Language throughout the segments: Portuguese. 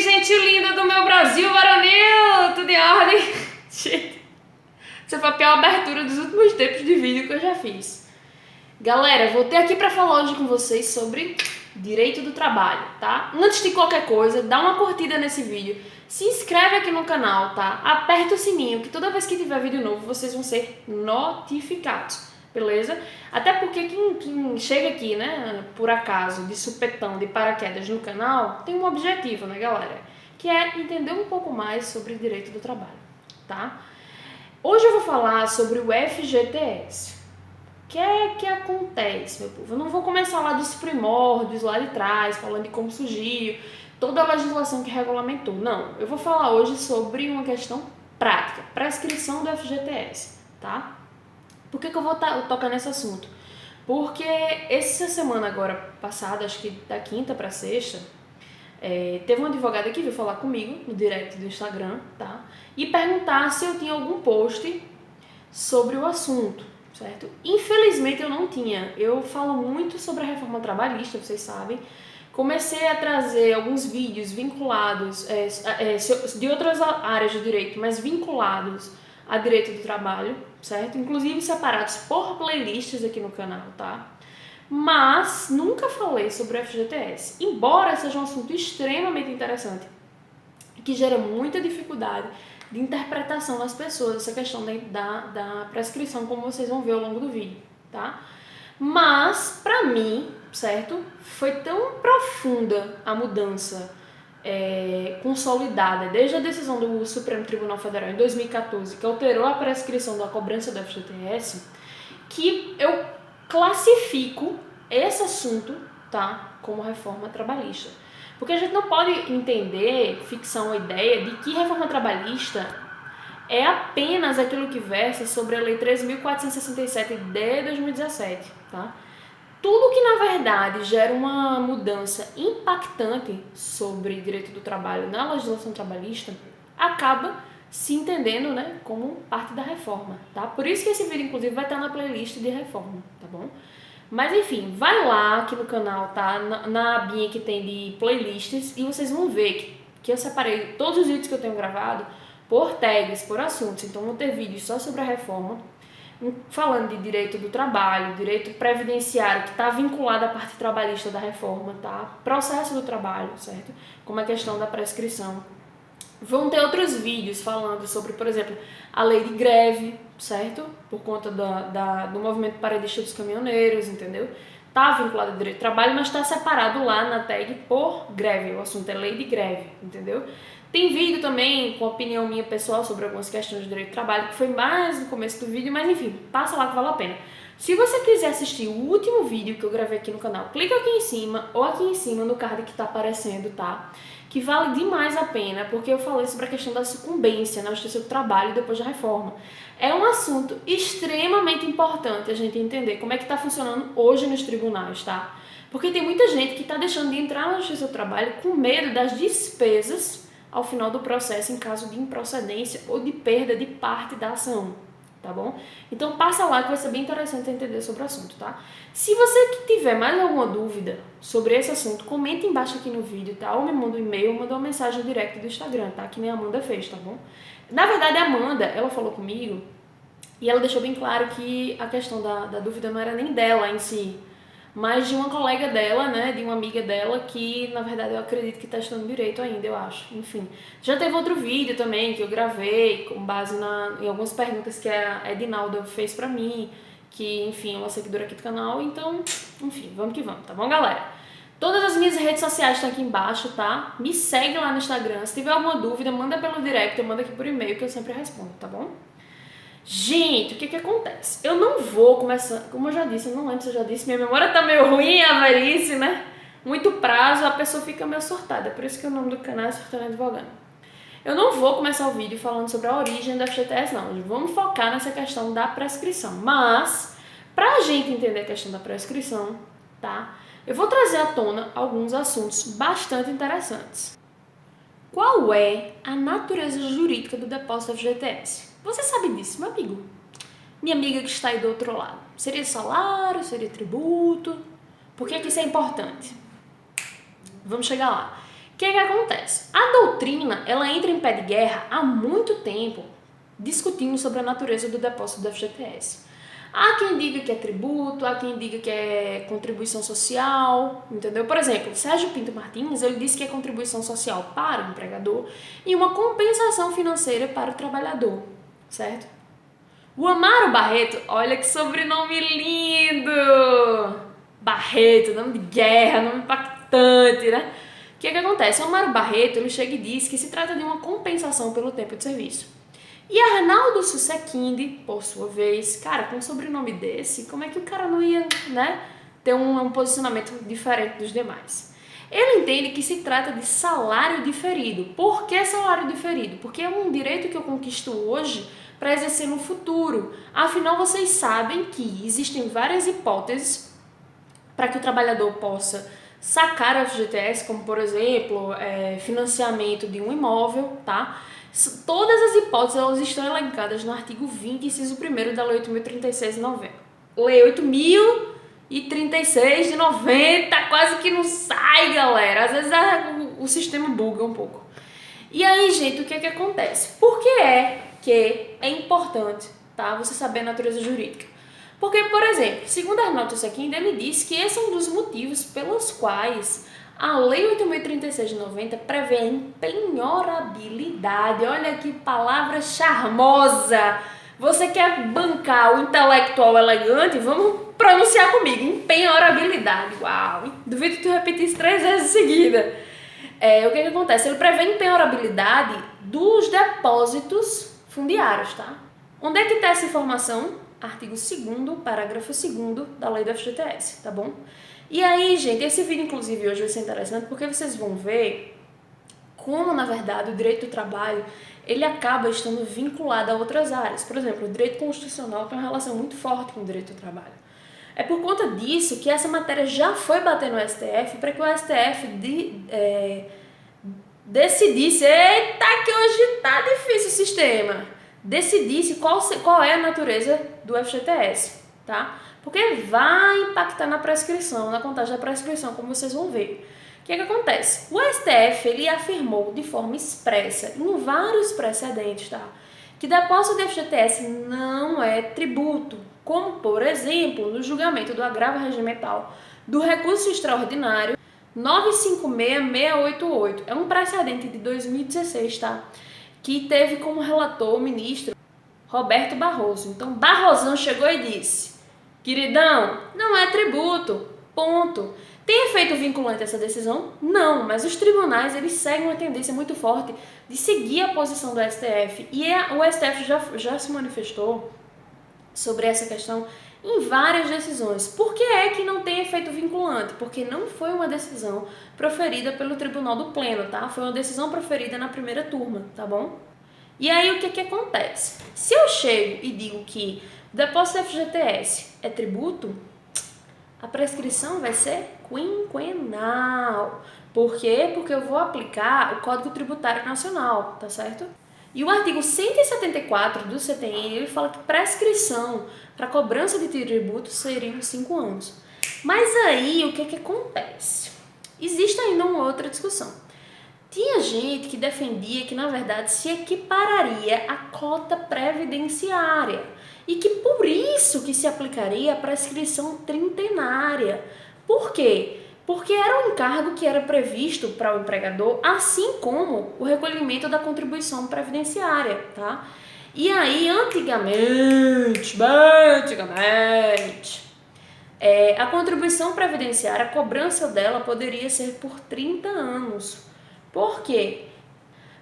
gente linda do meu Brasil varonil! Tudo em ordem? Gente, essa foi a pior abertura dos últimos tempos de vídeo que eu já fiz. Galera, voltei aqui pra falar hoje com vocês sobre direito do trabalho, tá? Antes de qualquer coisa, dá uma curtida nesse vídeo, se inscreve aqui no canal, tá? Aperta o sininho, que toda vez que tiver vídeo novo, vocês vão ser notificados, beleza? Até porque quem chega aqui, né, por acaso, de supetão, de paraquedas no canal, tem um objetivo, né, galera? Que é entender um pouco mais sobre direito do trabalho, tá? Hoje eu vou falar sobre o FGTS. O que acontece, meu povo? Eu não vou começar lá dos primórdios, lá de trás, falando de como surgiu, toda a legislação que regulamentou. Não, eu vou falar hoje sobre uma questão prática, prescrição do FGTS, tá? Por que eu vou tocar nesse assunto? Porque essa semana agora passada, acho que da quinta para sexta, teve uma advogada que veio falar comigo no direct do Instagram, tá? E perguntar se eu tinha algum post sobre o assunto, certo? Infelizmente eu não tinha. Eu falo muito sobre a reforma trabalhista, vocês sabem. Comecei a trazer alguns vídeos vinculados de outras áreas do direito, mas vinculados a direito do trabalho, certo? Inclusive separados por playlists aqui no canal, tá? Mas nunca falei sobre o FGTS, embora seja um assunto extremamente interessante, que gera muita dificuldade de interpretação das pessoas, essa questão da prescrição, como vocês vão ver ao longo do vídeo, tá? Mas, pra mim, certo? Foi tão profunda a mudança consolidada desde a decisão do Supremo Tribunal Federal em 2014, que alterou a prescrição da cobrança do FGTS, que eu classifico esse assunto, tá, como reforma trabalhista. Porque a gente não pode entender, fixar uma ideia de que reforma trabalhista é apenas aquilo que versa sobre a Lei 3.467 de 2017, tá? Tudo que, na verdade, gera uma mudança impactante sobre direito do trabalho na legislação trabalhista acaba se entendendo, né, como parte da reforma, tá? Por isso que esse vídeo, inclusive, vai estar na playlist de reforma, tá bom? Mas, enfim, vai lá aqui no canal, tá? Na abinha que tem de playlists e vocês vão ver que eu separei todos os vídeos que eu tenho gravado por tags, por assuntos. Então, vão ter vídeos só sobre a reforma, falando de direito do trabalho, direito previdenciário, que está vinculado à parte trabalhista da reforma, tá? Processo do trabalho, certo? Como a questão da prescrição. Vão ter outros vídeos falando sobre, por exemplo, a lei de greve, certo? Por conta do movimento paredista dos caminhoneiros, entendeu? Tá vinculado ao direito do trabalho, mas está separado lá na tag por greve. O assunto é lei de greve, entendeu? Tem vídeo também com opinião minha pessoal sobre algumas questões de direito do trabalho, que foi mais no começo do vídeo, mas enfim, passa lá que vale a pena. Se você quiser assistir o último vídeo que eu gravei aqui no canal, clica aqui em cima ou aqui em cima no card que tá aparecendo, tá? Que vale demais a pena, porque eu falei sobre a questão da sucumbência na justiça do trabalho depois da reforma. É um assunto extremamente importante a gente entender como é que tá funcionando hoje nos tribunais, tá? Porque tem muita gente que tá deixando de entrar na justiça do trabalho com medo das despesas ao final do processo em caso de improcedência ou de perda de parte da ação, tá bom? Então passa lá que vai ser bem interessante entender sobre o assunto, tá? Se você tiver mais alguma dúvida sobre esse assunto, comenta embaixo aqui no vídeo, tá? Ou me manda um e-mail ou manda uma mensagem direct do Instagram, tá? Que nem a Amanda fez, tá bom? Na verdade, a Amanda, ela falou comigo e ela deixou bem claro que a questão da dúvida não era nem dela em si, mas de uma colega dela, né, de uma amiga dela que, na verdade, eu acredito que está estudando direito ainda, eu acho, enfim. Já teve outro vídeo também que eu gravei com base em algumas perguntas que a Edinalda fez pra mim, que, enfim, é uma seguidora aqui do canal, então, enfim, vamos que vamos, tá bom, galera? Todas as minhas redes sociais estão aqui embaixo, tá? Me segue lá no Instagram, se tiver alguma dúvida, manda pelo direct, manda aqui por e-mail que eu sempre respondo, tá bom? Gente, o que acontece? Eu não vou começar, como eu já disse, eu não lembro se eu já disse, minha memória tá meio ruim, a velhice, né? Muito prazo, a pessoa fica meio surtada, por isso que o nome do canal é Surtando Advogando. Eu não vou começar o vídeo falando sobre a origem da FGTS, não. Vamos focar nessa questão da prescrição. Mas, pra gente entender a questão da prescrição, tá? Eu vou trazer à tona alguns assuntos bastante interessantes. Qual é a natureza jurídica do depósito FGTS? Você sabe disso, meu amigo? Minha amiga que está aí do outro lado. Seria salário? Seria tributo? Por que isso é importante? Vamos chegar lá. O que acontece? A doutrina, ela entra em pé de guerra há muito tempo, discutindo sobre a natureza do depósito do FGTS. Há quem diga que é tributo, há quem diga que é contribuição social, entendeu? Por exemplo, Sérgio Pinto Martins, ele disse que é contribuição social para o empregador e uma compensação financeira para o trabalhador, certo? O Amaro Barreto, olha que sobrenome lindo! Barreto, nome de guerra, nome impactante, né? O que acontece? O Amaro Barreto, ele chega e diz que se trata de uma compensação pelo tempo de serviço. E Arnaldo Susequinde, por sua vez, cara, com um sobrenome desse, como é que o cara não ia, né, ter um posicionamento diferente dos demais? Ele entende que se trata de salário diferido. Por que salário diferido? Porque é um direito que eu conquisto hoje para exercer no futuro. Afinal, vocês sabem que existem várias hipóteses para que o trabalhador possa sacar o FGTS, como, por exemplo, financiamento de um imóvel, tá? Todas as hipóteses elas estão elencadas no artigo 20, inciso 1º da Lei 8.036 de 90. Lei 8.036 de 90, quase que não sai, galera. Às vezes o sistema buga um pouco. E aí, gente, o que acontece? Por que é importante, tá, você saber a natureza jurídica? Porque, por exemplo, segundo Arnaldo Susequinde, ele diz que esse é um dos motivos pelos quais a Lei 8.036 de 90 prevê a empenhorabilidade. Olha que palavra charmosa! Você quer bancar o intelectual elegante? Vamos pronunciar comigo. Empenhorabilidade. Uau! Duvido que tu repetisse 3 vezes em seguida. O que acontece? Ele prevê a empenhorabilidade dos depósitos fundiários, tá? Onde é que está essa informação? Artigo 2º, parágrafo 2º da Lei do FGTS, tá bom? E aí, gente, esse vídeo, inclusive, hoje vai ser interessante porque vocês vão ver como, na verdade, o direito do trabalho, ele acaba estando vinculado a outras áreas. Por exemplo, o direito constitucional tem uma relação muito forte com o direito do trabalho. É por conta disso que essa matéria já foi bater no STF para que o STF decidisse, eita, que hoje tá difícil o sistema, decidisse qual é a natureza do FGTS, tá? Porque vai impactar na prescrição, na contagem da prescrição, como vocês vão ver. O que acontece? O STF, ele afirmou de forma expressa, em vários precedentes, tá, que depósito de FGTS não é tributo, como, por exemplo, no julgamento do agravo regimental do recurso extraordinário 956-688. É um precedente de 2016, tá? Que teve como relator o ministro Roberto Barroso. Então, Barrosão chegou e disse: queridão, não é tributo, ponto. Tem efeito vinculante essa decisão? Não, mas os tribunais, eles seguem uma tendência muito forte de seguir a posição do STF. E o STF já se manifestou sobre essa questão em várias decisões. Por que é que não tem efeito vinculante? Porque não foi uma decisão proferida pelo Tribunal do Pleno, tá? Foi uma decisão proferida na primeira turma, tá bom? E aí o que acontece? Se eu chego e digo que o depósito do FGTS é tributo, a prescrição vai ser quinquenal. Por quê? Porque eu vou aplicar o Código Tributário Nacional, tá certo? E o artigo 174 do CTN, ele fala que prescrição para cobrança de tributo seriam 5 anos. Mas aí, o que acontece? Existe ainda uma outra discussão. Tinha gente que defendia que, na verdade, se equipararia à cota previdenciária e que por isso que se aplicaria a prescrição trintenária. Por quê? Porque era um encargo que era previsto para o empregador, assim como o recolhimento da contribuição previdenciária, tá? E aí, antigamente, a contribuição previdenciária, a cobrança dela poderia ser por 30 anos. Por quê?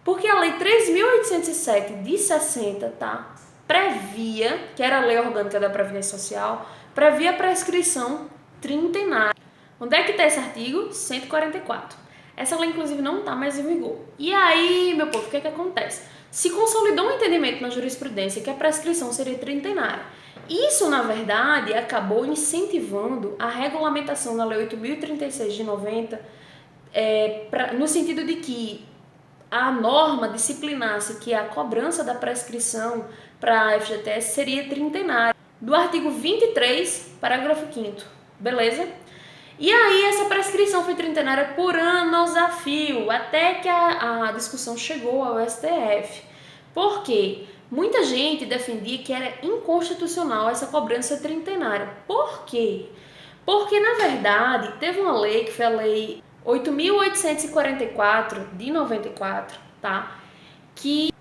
Porque a Lei 3.807 de 60, tá, previa, que era a Lei Orgânica da Previdência Social, previa a prescrição trintenária. Onde é que está esse artigo? 144. Essa lei, inclusive, não está mais em vigor. E aí, meu povo, o que acontece? Se consolidou um entendimento na jurisprudência que a prescrição seria trintenária. Isso, na verdade, acabou incentivando a regulamentação da Lei 8.036 de 90, no sentido de que a norma disciplinasse que a cobrança da prescrição para a FGTS seria trintenária, do artigo 23, parágrafo 5º, beleza? E aí essa prescrição foi trintenária por anos a fio, até que a discussão chegou ao STF. Por quê? Muita gente defendia que era inconstitucional essa cobrança trintenária. Por quê? Porque, na verdade, teve uma lei, que foi a Lei 8.844, de 94, tá? Que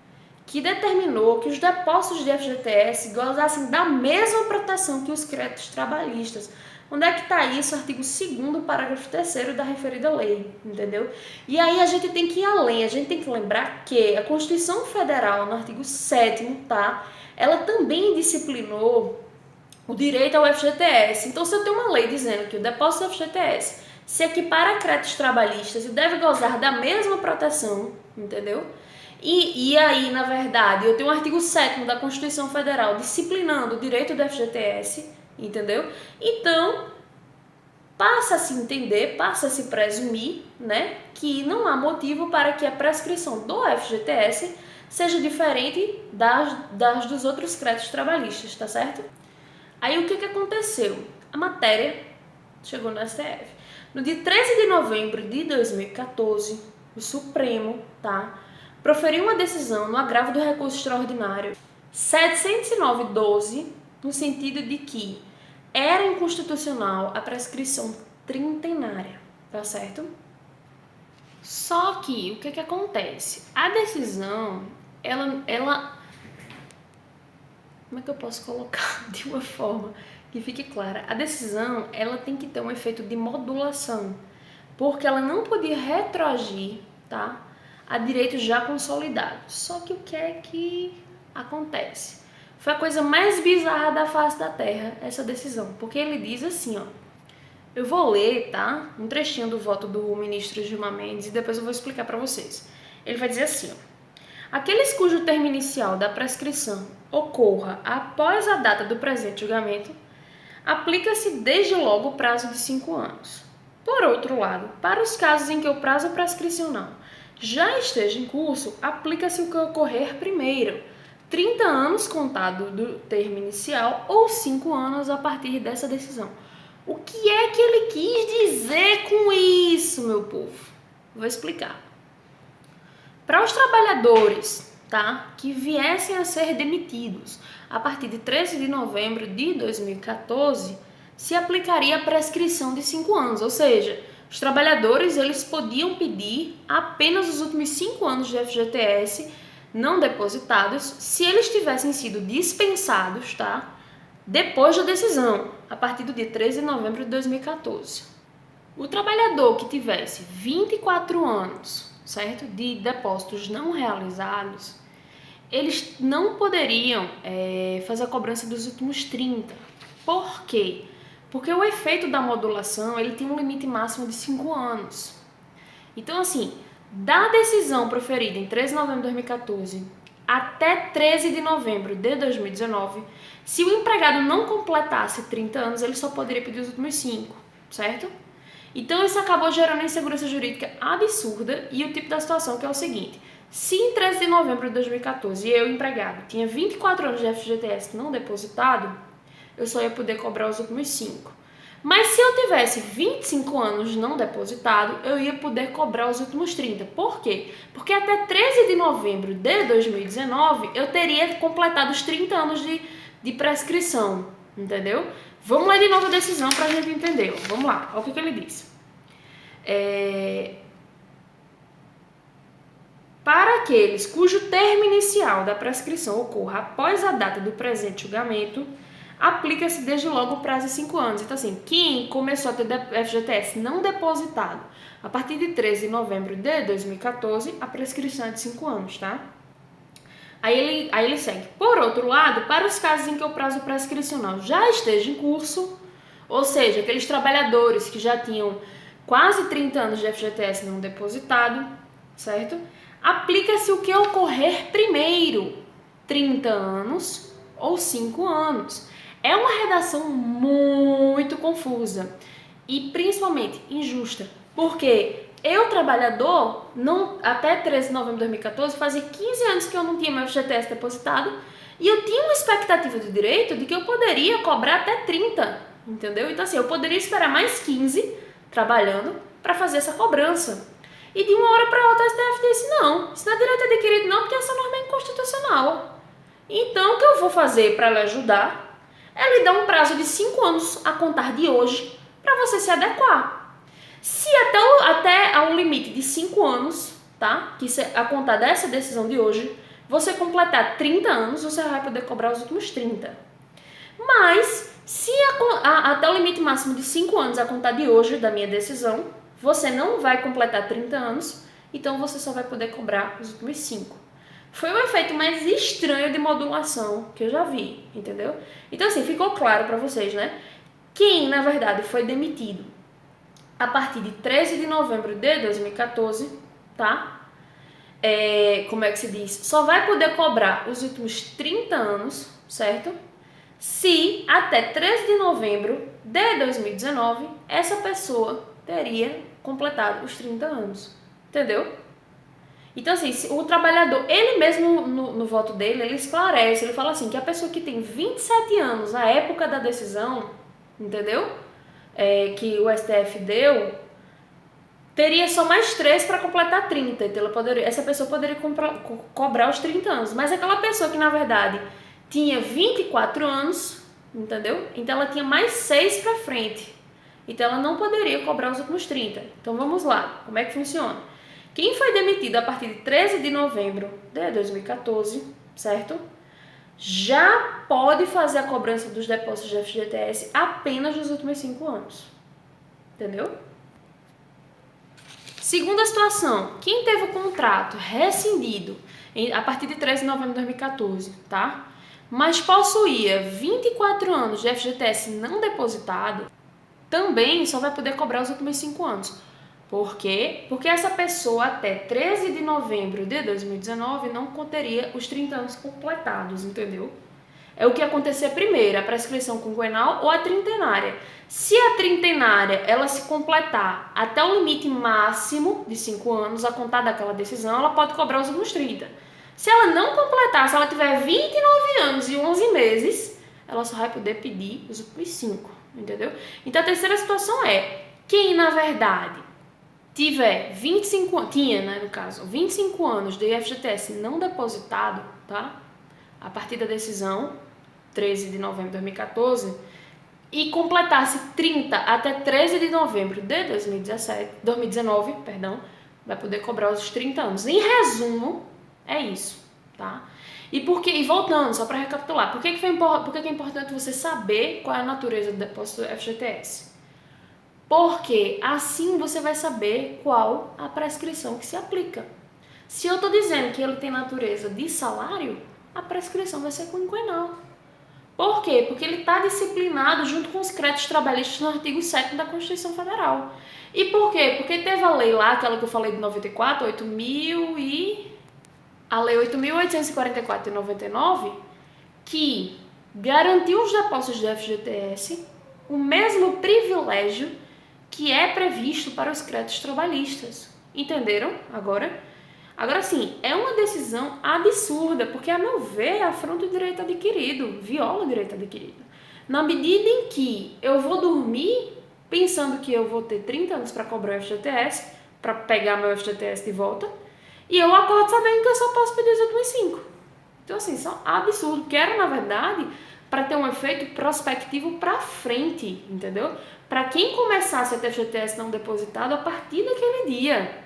determinou que os depósitos de FGTS gozassem da mesma proteção que os créditos trabalhistas. Onde é que está isso? Artigo 2º, parágrafo 3º da referida lei, entendeu? E aí a gente tem que ir além, a gente tem que lembrar que a Constituição Federal, no artigo 7º, tá? Ela também disciplinou o direito ao FGTS. Então, se eu tenho uma lei dizendo que o depósito do FGTS se equipara a créditos trabalhistas e deve gozar da mesma proteção, entendeu? E aí, na verdade, eu tenho o artigo 7º da Constituição Federal disciplinando o direito do FGTS, entendeu? Então, passa a se entender, passa a se presumir, né, que não há motivo para que a prescrição do FGTS seja diferente das dos outros créditos trabalhistas, tá certo? Aí o que aconteceu? A matéria chegou no STF. No dia 13 de novembro de 2014, o Supremo, tá, proferiu uma decisão no agravo do recurso extraordinário 709/12, no sentido de que era inconstitucional a prescrição trintenária, tá certo? Só que o que acontece? A decisão, ela como é que eu posso colocar de uma forma que fique clara? A decisão, ela tem que ter um efeito de modulação, porque ela não podia retroagir, tá, a direitos já consolidados. Só que o que é que acontece? Foi a coisa mais bizarra da face da Terra, essa decisão, porque ele diz assim, ó, eu vou ler, tá, um trechinho do voto do ministro Gilmar Mendes e depois eu vou explicar para vocês. Ele vai dizer assim, ó, aqueles cujo termo inicial da prescrição ocorra após a data do presente julgamento, aplica-se desde logo o prazo de 5 anos. Por outro lado, para os casos em que o prazo prescricional já esteja em curso, aplica-se o que ocorrer primeiro, 30 anos contado do termo inicial ou 5 anos a partir dessa decisão. O que é que ele quis dizer com isso, meu povo? Vou explicar. Para os trabalhadores, tá, que viessem a ser demitidos a partir de 13 de novembro de 2014, se aplicaria a prescrição de 5 anos, ou seja, os trabalhadores eles podiam pedir apenas os últimos 5 anos de FGTS não depositados se eles tivessem sido dispensados, tá, depois da decisão, a partir do dia 13 de novembro de 2014. O trabalhador que tivesse 24 anos, certo, de depósitos não realizados, eles não poderiam fazer a cobrança dos últimos 30. Por quê? Porque o efeito da modulação ele tem um limite máximo de 5 anos. Então, assim, da decisão proferida em 13 de novembro de 2014 até 13 de novembro de 2019, se o empregado não completasse 30 anos, ele só poderia pedir os últimos 5, certo? Então, isso acabou gerando uma insegurança jurídica absurda e o tipo da situação que é o seguinte: se em 13 de novembro de 2014 eu, empregado, tinha 24 anos de FGTS não depositado, eu só ia poder cobrar os últimos 5. Mas se eu tivesse 25 anos não depositado, eu ia poder cobrar os últimos 30. Por quê? Porque até 13 de novembro de 2019 eu teria completado os 30 anos de prescrição, entendeu? Vamos ler de novo a decisão para a gente entender. Vamos lá, olha o que ele diz. Para aqueles cujo termo inicial da prescrição ocorra após a data do presente julgamento, aplica-se desde logo o prazo de 5 anos. Então, assim, quem começou a ter FGTS não depositado a partir de 13 de novembro de 2014, a prescrição é de 5 anos, tá? Aí ele segue. Por outro lado, para os casos em que o prazo prescricional já esteja em curso, ou seja, aqueles trabalhadores que já tinham quase 30 anos de FGTS não depositado, certo? Aplica-se o que ocorrer primeiro, 30 anos ou 5 anos. É uma redação muito confusa e principalmente injusta, porque eu, trabalhador, até 13 de novembro de 2014, fazia 15 anos que eu não tinha meu FGTS depositado e eu tinha uma expectativa de direito de que eu poderia cobrar até 30, entendeu? Então, assim, eu poderia esperar mais 15 trabalhando para fazer essa cobrança. E de uma hora para outra o STF disse, não, isso não é direito adquirido não, porque essa norma é inconstitucional. Então, o que eu vou fazer para lhe ajudar é lhe dar um prazo de 5 anos a contar de hoje para você se adequar. Se até ao limite de 5 anos, tá? Que a contar dessa decisão de hoje, você completar 30 anos, você vai poder cobrar os últimos 30. Mas, se até o limite máximo de 5 anos a contar de hoje da minha decisão, você não vai completar 30 anos, então você só vai poder cobrar os últimos 5. Foi o efeito mais estranho de modulação que eu já vi, entendeu? Então, assim, ficou claro para vocês, né? Quem, na verdade, foi demitido a partir de 13 de novembro de 2014, tá? Como é que se diz? Só vai poder cobrar os últimos 30 anos, certo? Se até 13 de novembro de 2019, essa pessoa teria completado os 30 anos, entendeu? Então, assim, o trabalhador, ele mesmo no voto dele, ele esclarece, ele fala assim, que a pessoa que tem 27 anos na época da decisão, entendeu? Que o STF deu, teria só mais 3 para completar 30. Então, essa pessoa poderia cobrar os 30 anos. Mas aquela pessoa que, na verdade, tinha 24 anos, entendeu? Então, ela tinha mais 6 para frente. Então, ela não poderia cobrar os últimos 30. Então, vamos lá. Como é que funciona? Quem foi demitido a partir de 13 de novembro de 2014, certo? Já pode fazer a cobrança dos depósitos de FGTS apenas nos últimos 5 anos. Entendeu? Segunda situação, quem teve o contrato rescindido a partir de 13 de novembro de 2014, tá? Mas possuía 24 anos de FGTS não depositado, também só vai poder cobrar os últimos 5 anos. Por quê? Porque essa pessoa até 13 de novembro de 2019 não teria os 30 anos completados, entendeu? É o que acontecer primeiro, a prescrição quinquenal ou a trintenária. Se a trintenária ela se completar até o limite máximo de 5 anos a contar daquela decisão, ela pode cobrar os últimos 30. Se ela não completar, se ela tiver 29 anos e 11 meses, ela só vai poder pedir os últimos 5, entendeu? Então a terceira situação é, quem na verdade tiver 25 anos de FGTS não depositado, tá? A partir da decisão 13 de novembro de 2014 e completasse 30 até 13 de novembro de 2019, vai poder cobrar os 30 anos. Em resumo, é isso, tá? E voltando, só para recapitular, por que é importante você saber qual é a natureza do depósito do FGTS? Porque assim você vai saber qual a prescrição que se aplica. Se eu estou dizendo que ele tem natureza de salário, a prescrição vai ser quinquenal. Por quê? Porque ele está disciplinado junto com os créditos trabalhistas no artigo 7º da Constituição Federal. E por quê? Porque teve a lei lá, aquela que eu falei de 94, a lei 8.844 de 99, que garantiu os depósitos do FGTS o mesmo privilégio que é previsto para os créditos trabalhistas. Entenderam agora? Agora sim, é uma decisão absurda, porque a meu ver afronta o direito adquirido, viola o direito adquirido. Na medida em que eu vou dormir pensando que eu vou ter 30 anos para cobrar o FGTS, para pegar meu FGTS de volta, e eu acordo sabendo que eu só posso pedir os últimos 5. Então assim, isso é um absurdo, que era na verdade para ter um efeito prospectivo para frente, entendeu? Para quem começasse a ter FGTS não depositado a partir daquele dia.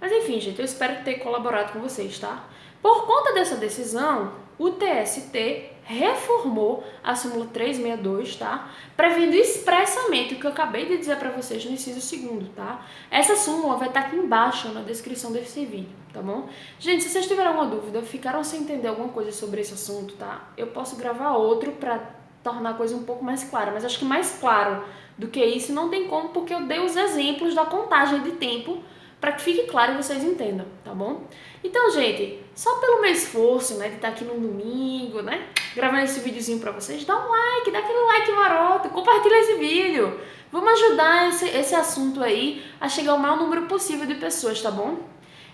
Mas enfim, gente, eu espero ter colaborado com vocês, tá? Por conta dessa decisão, o TST reformou a súmula 362, tá? Prevendo expressamente o que eu acabei de dizer para vocês no inciso 2º, tá? Essa súmula vai estar aqui embaixo na descrição desse vídeo, tá bom? Gente, se vocês tiverem alguma dúvida, ficaram sem entender alguma coisa sobre esse assunto, tá? Eu posso gravar outro para tornar a coisa um pouco mais clara, mas acho que mais claro do que isso não tem como, porque eu dei os exemplos da contagem de tempo para que fique claro e vocês entendam, tá bom? Então, gente, só pelo meu esforço, né, de estar aqui no domingo, né, gravando esse videozinho para vocês, dá um like, dá aquele like maroto, compartilha esse vídeo. Vamos ajudar esse assunto aí a chegar ao maior número possível de pessoas, tá bom?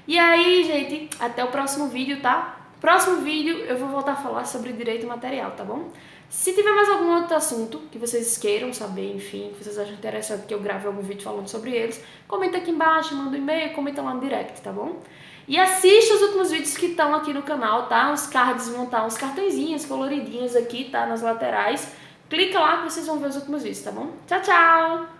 E aí, gente, até o próximo vídeo, tá? Próximo vídeo eu vou voltar a falar sobre direito material, tá bom? Se tiver mais algum outro assunto que vocês queiram saber, enfim, que vocês acham interessante que eu grave algum vídeo falando sobre eles, comenta aqui embaixo, manda um e-mail, comenta lá no direct, tá bom? E assista os últimos vídeos que estão aqui no canal, tá? Os cards vão estar uns cartõezinhos coloridinhos aqui, tá? Nas laterais. Clica lá que vocês vão ver os últimos vídeos, tá bom? Tchau, tchau!